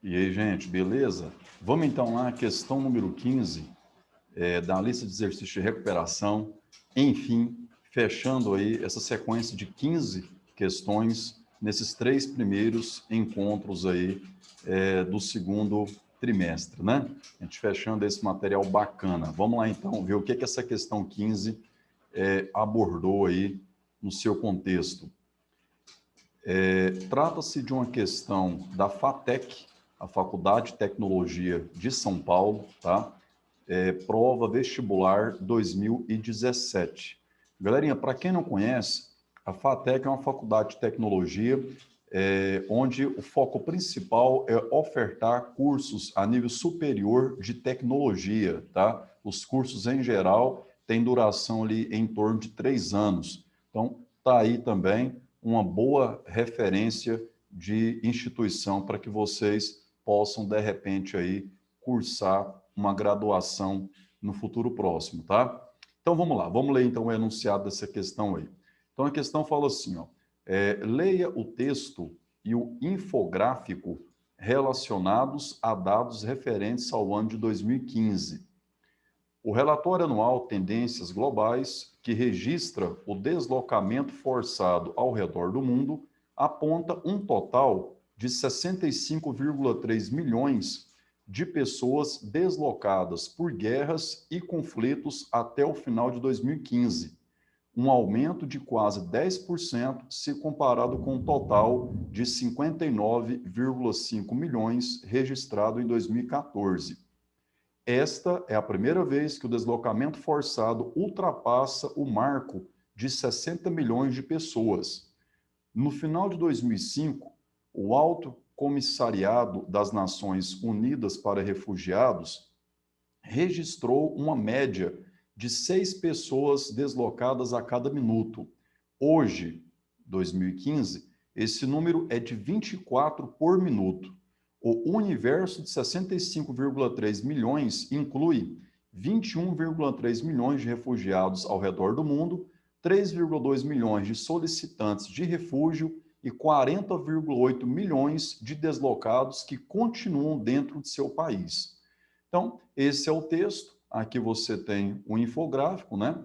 E aí, gente, beleza? Vamos então lá, questão número 15, da lista de exercícios de recuperação. Enfim, fechando aí essa sequência de 15 questões nesses 3 primeiros encontros aí do segundo trimestre, né? A gente fechando esse material bacana. Vamos lá então ver o que essa questão 15 abordou aí no seu contexto. Trata-se de uma questão da FATEC, a Faculdade de Tecnologia de São Paulo, tá? Prova vestibular 2017. Galerinha, para quem não conhece, a FATEC é uma faculdade de tecnologia onde o foco principal é ofertar cursos a nível superior de tecnologia, tá? Os cursos, em geral, têm duração ali em torno de 3 anos. Então, tá aí também uma boa referência de instituição para que vocês possam, de repente, aí, cursar uma graduação no futuro próximo, tá? Então, vamos lá. Vamos ler, então, o enunciado dessa questão aí. Então, a questão fala assim, ó. Leia o texto e o infográfico relacionados a dados referentes ao ano de 2015. O relatório anual Tendências Globais, que registra o deslocamento forçado ao redor do mundo, aponta um total de 65,3 milhões de pessoas deslocadas por guerras e conflitos até o final de 2015, um aumento de quase 10% se comparado com o total de 59,5 milhões registrado em 2014. Esta é a primeira vez que o deslocamento forçado ultrapassa o marco de 60 milhões de pessoas. No final de 2005, o Alto Comissariado das Nações Unidas para Refugiados registrou uma média de 6 pessoas deslocadas a cada minuto. Hoje, 2015, esse número é de 24 por minuto. O universo de 65,3 milhões inclui 21,3 milhões de refugiados ao redor do mundo, 3,2 milhões de solicitantes de refúgio e 40,8 milhões de deslocados que continuam dentro de seu país. Então, esse é o texto. Aqui você tem um infográfico, né?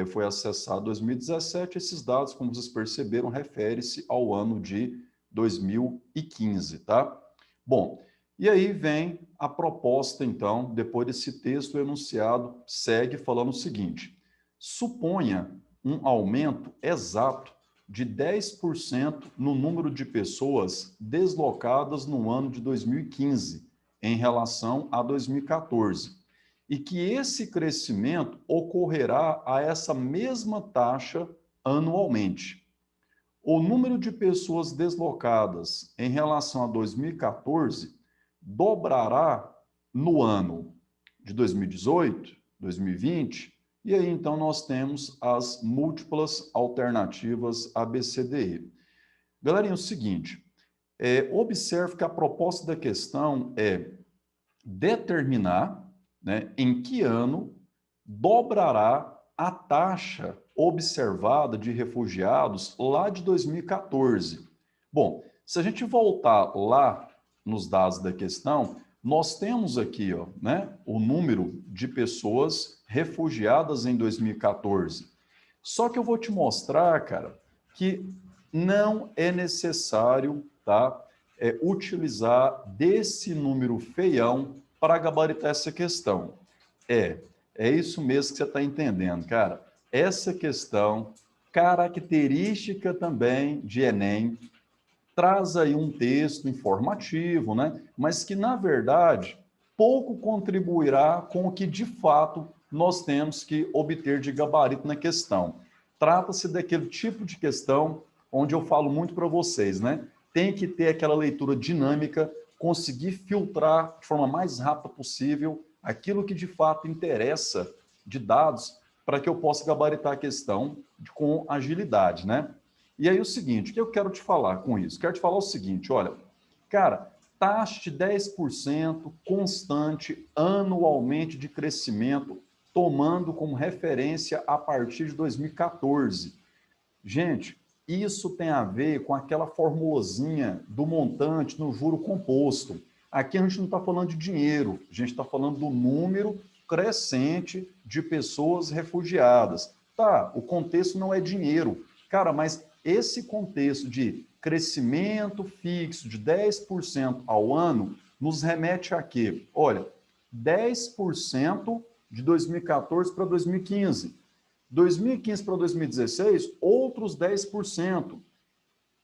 Foi acessado em 2017. Esses dados, como vocês perceberam, refere-se ao ano de 2015, tá? Bom, e aí vem a proposta, então, depois desse texto, o enunciado segue falando o seguinte: suponha um aumento exato de 10% no número de pessoas deslocadas no ano de 2015, em relação a 2014, e que esse crescimento ocorrerá a essa mesma taxa anualmente. O número de pessoas deslocadas em relação a 2014 dobrará no ano de 2018, 2020, e aí então nós temos as múltiplas alternativas ABCDE. Galerinha, é o seguinte, observe que a proposta da questão é determinar, né, em que ano dobrará a taxa observada de refugiados lá de 2014. Bom, se a gente voltar lá nos dados da questão, nós temos aqui, ó, né, o número de pessoas refugiadas em 2014. Só que eu vou te mostrar, cara, que não é necessário, tá, utilizar desse número feião para gabaritar essa questão. É isso mesmo que você está entendendo, cara. Essa questão, característica também de Enem, traz aí um texto informativo, né? Mas que, na verdade, pouco contribuirá com o que, de fato, nós temos que obter de gabarito na questão. Trata-se daquele tipo de questão onde eu falo muito para vocês, né? Tem que ter aquela leitura dinâmica, conseguir filtrar de forma mais rápida possível aquilo que, de fato, interessa de dados para que eu possa gabaritar a questão com agilidade, né? E aí o seguinte, o que eu quero te falar com isso? Quero te falar o seguinte, olha, cara, taxa de 10% constante anualmente de crescimento, tomando como referência a partir de 2014. Gente, isso tem a ver com aquela formulazinha do montante no juro composto. Aqui a gente não está falando de dinheiro, a gente está falando do número crescente de pessoas refugiadas. Tá, o contexto não é dinheiro. Cara, mas esse contexto de crescimento fixo de 10% ao ano nos remete a quê? Olha, 10% de 2014 para 2015. 2015 para 2016, outros 10%.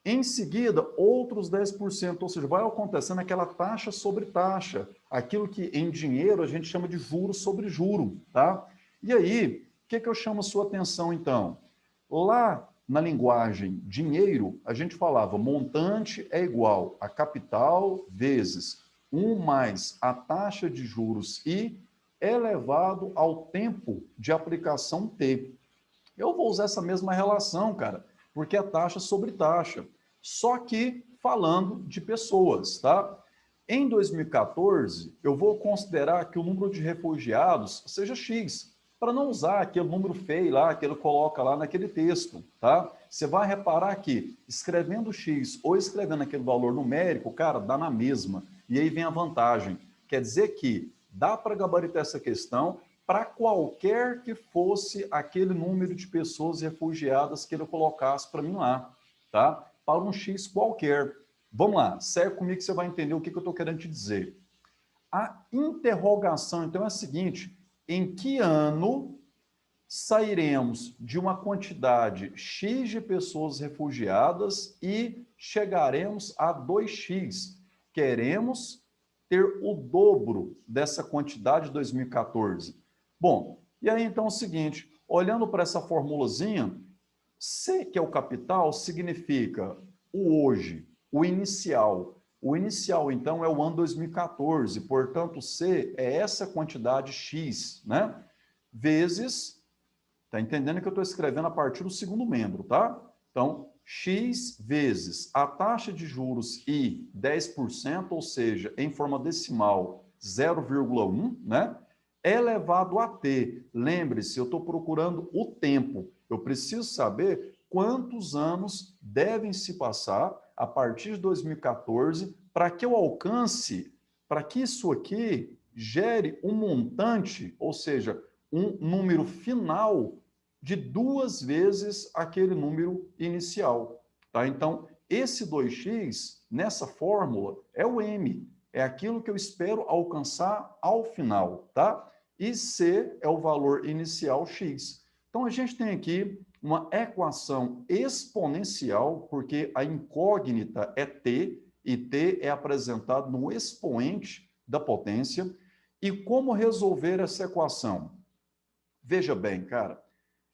Em seguida, outros 10%, ou seja, vai acontecendo aquela taxa sobre taxa, aquilo que em dinheiro a gente chama de juro sobre juro, tá? E aí, o que eu chamo a sua atenção então? Lá na linguagem dinheiro, a gente falava montante é igual a capital vezes 1 mais a taxa de juros I elevado ao tempo de aplicação T. Eu vou usar essa mesma relação, cara, porque é taxa sobre taxa. Só que falando de pessoas, tá? Em 2014, eu vou considerar que o número de refugiados seja X, para não usar aquele número feio lá que ele coloca lá naquele texto, tá? Você vai reparar que escrevendo X ou escrevendo aquele valor numérico, cara, dá na mesma. E aí vem a vantagem. Quer dizer que dá para gabaritar essa questão para qualquer que fosse aquele número de pessoas refugiadas que ele colocasse para mim lá, tá? Para um X qualquer. Vamos lá, segue comigo que você vai entender o que eu estou querendo te dizer. A interrogação, então, é a seguinte: em que ano sairemos de uma quantidade X de pessoas refugiadas e chegaremos a 2X? Queremos ter o dobro dessa quantidade de 2014. Bom, e aí então é o seguinte, olhando para essa formulazinha, C, que é o capital, significa o hoje, o inicial. O inicial, então, é o ano 2014, portanto, C é essa quantidade X, né? Vezes, tá entendendo que eu estou escrevendo a partir do segundo membro, tá? Então, X vezes a taxa de juros I, 10%, ou seja, em forma decimal, 0,1, né? Elevado a T. Lembre-se, eu estou procurando o tempo. Eu preciso saber quantos anos devem se passar a partir de 2014 para que eu alcance, para que isso aqui gere um montante, ou seja, um número final de 2 vezes aquele número inicial. Tá? Então, esse 2x, nessa fórmula, é o M. É aquilo que eu espero alcançar ao final. Tá? E C é o valor inicial x. Então, a gente tem aqui uma equação exponencial, porque a incógnita é t, e t é apresentado no expoente da potência. E como resolver essa equação? Veja bem, cara,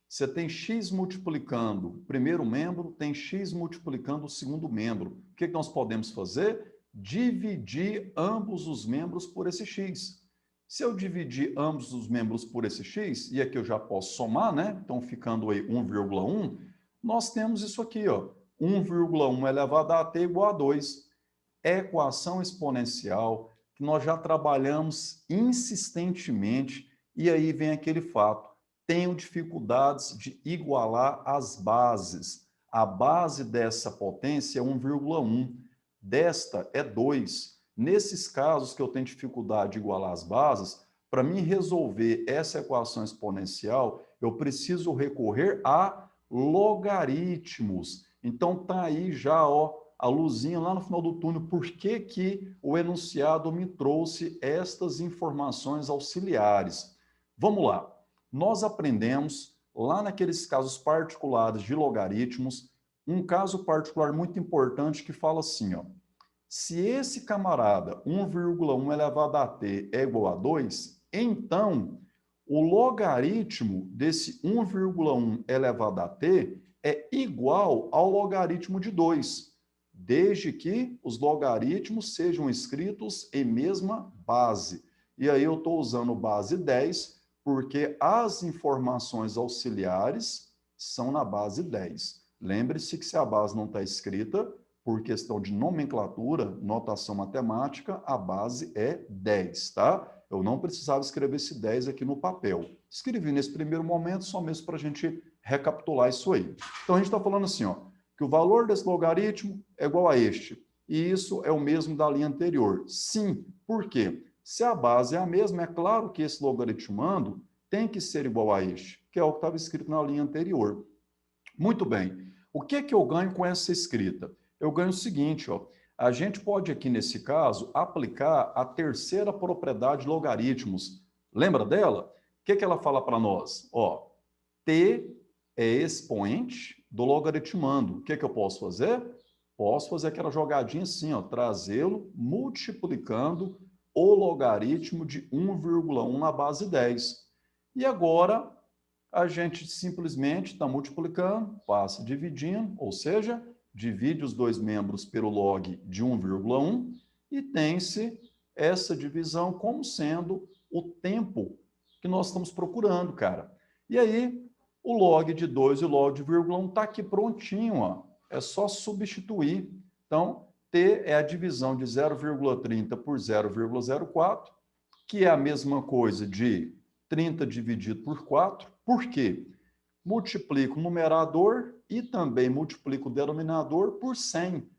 você tem x multiplicando o primeiro membro, tem x multiplicando o segundo membro. O que nós podemos fazer? Dividir ambos os membros por esse x. Se eu dividir ambos os membros por esse x, e aqui eu já posso somar, né? Então, ficando aí 1,1, nós temos isso aqui, ó. 1,1 elevado a t igual a 2. Equação exponencial que nós já trabalhamos insistentemente, e aí vem aquele fato. Tenho dificuldades de igualar as bases. A base dessa potência é 1,1, desta é 2. Nesses casos que eu tenho dificuldade de igualar as bases, para mim resolver essa equação exponencial, eu preciso recorrer a logaritmos. Então tá aí já, ó, a luzinha lá no final do túnel, por que que o enunciado me trouxe estas informações auxiliares. Vamos lá. Nós aprendemos, lá naqueles casos particulares de logaritmos, um caso particular muito importante que fala assim, ó, se esse camarada, 1,1 elevado a t é igual a 2, então o logaritmo desse 1,1 elevado a t é igual ao logaritmo de 2, desde que os logaritmos sejam escritos em mesma base. E aí eu estou usando base 10, porque as informações auxiliares são na base 10. Lembre-se que se a base não está escrita, por questão de nomenclatura, notação matemática, a base é 10, tá? Eu não precisava escrever esse 10 aqui no papel. Escrevi nesse primeiro momento só mesmo para a gente recapitular isso aí. Então, a gente está falando assim, ó, que o valor desse logaritmo é igual a este. e isso é o mesmo da linha anterior. Sim, por quê? Se a base é a mesma, é claro que esse logaritmando tem que ser igual a este, que é o que estava escrito na linha anterior. Muito bem. O que é que eu ganho com essa escrita? Eu ganho o seguinte, ó. A gente pode aqui, nesse caso, aplicar a terceira propriedade de logaritmos. Lembra dela? O que é que ela fala para nós? Ó, t é expoente do logaritmando. O que é que eu posso fazer? Posso fazer aquela jogadinha assim, ó, trazê-lo multiplicando o logaritmo de 1,1 na base 10. E agora a gente simplesmente está multiplicando, passa dividindo, ou seja, divide os dois membros pelo log de 1,1 e tem-se essa divisão como sendo o tempo que nós estamos procurando, cara. E aí, o log de 2 e o log de 1,1 está aqui prontinho, ó. É só substituir. Então, T é a divisão de 0,30 por 0,04, que é a mesma coisa de 30 dividido por 4. Por quê? Multiplico o numerador e também multiplico o denominador por 100,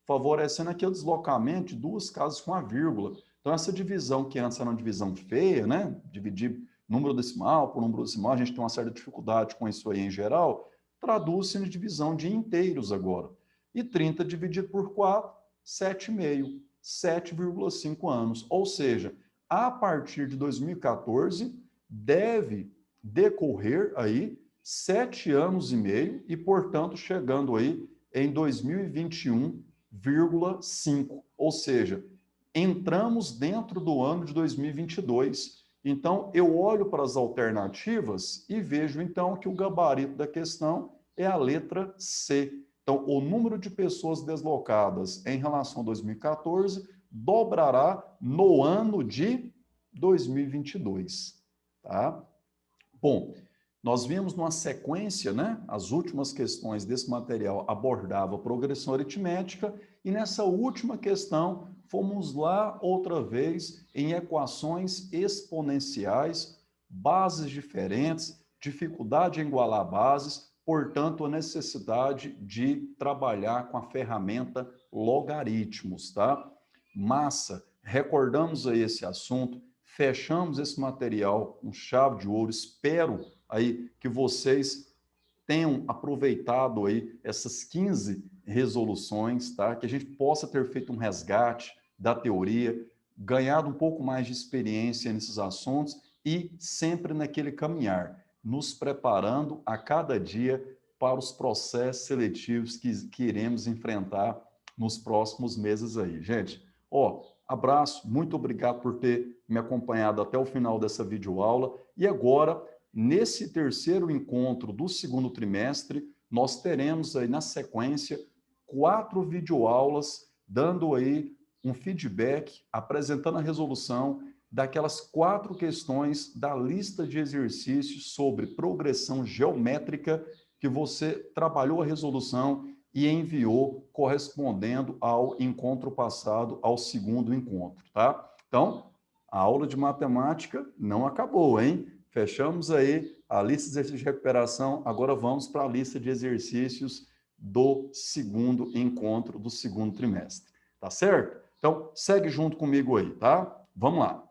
favorecendo aqui o deslocamento de duas casas com a vírgula. Então, essa divisão que antes era uma divisão feia, né? Dividir número decimal por número decimal, a gente tem uma certa dificuldade com isso aí em geral, traduz-se em divisão de inteiros agora. E 30 dividido por 4, 7,5, 7,5 anos. Ou seja, a partir de 2014, deve decorrer aí 7 anos e meio e, portanto, chegando aí em 2021,5. Ou seja, entramos dentro do ano de 2022. Então, eu olho para as alternativas e vejo, então, que o gabarito da questão é a letra C. Então, o número de pessoas deslocadas em relação a 2014 dobrará no ano de 2022, tá? Bom, nós vimos numa sequência, né? As últimas questões desse material abordavam progressão aritmética e nessa última questão fomos lá outra vez em equações exponenciais, bases diferentes, dificuldade em igualar bases, portanto, a necessidade de trabalhar com a ferramenta logaritmos, tá? Massa, recordamos aí esse assunto, fechamos esse material com chave de ouro, espero aí que vocês tenham aproveitado aí essas 15 resoluções, tá? Que a gente possa ter feito um resgate da teoria, ganhado um pouco mais de experiência nesses assuntos e sempre naquele caminhar, nos preparando a cada dia para os processos seletivos que iremos enfrentar nos próximos meses aí. Gente, ó, abraço, muito obrigado por ter me acompanhado até o final dessa videoaula e agora nesse terceiro encontro do segundo trimestre, nós teremos aí na sequência 4 videoaulas, dando aí um feedback, apresentando a resolução daquelas 4 questões da lista de exercícios sobre progressão geométrica que você trabalhou a resolução e enviou correspondendo ao encontro passado, ao segundo encontro, tá? Então, a aula de matemática não acabou, hein? Fechamos aí a lista de exercícios de recuperação, agora vamos para a lista de exercícios do segundo encontro do segundo trimestre, tá certo? Então, segue junto comigo aí, tá? Vamos lá.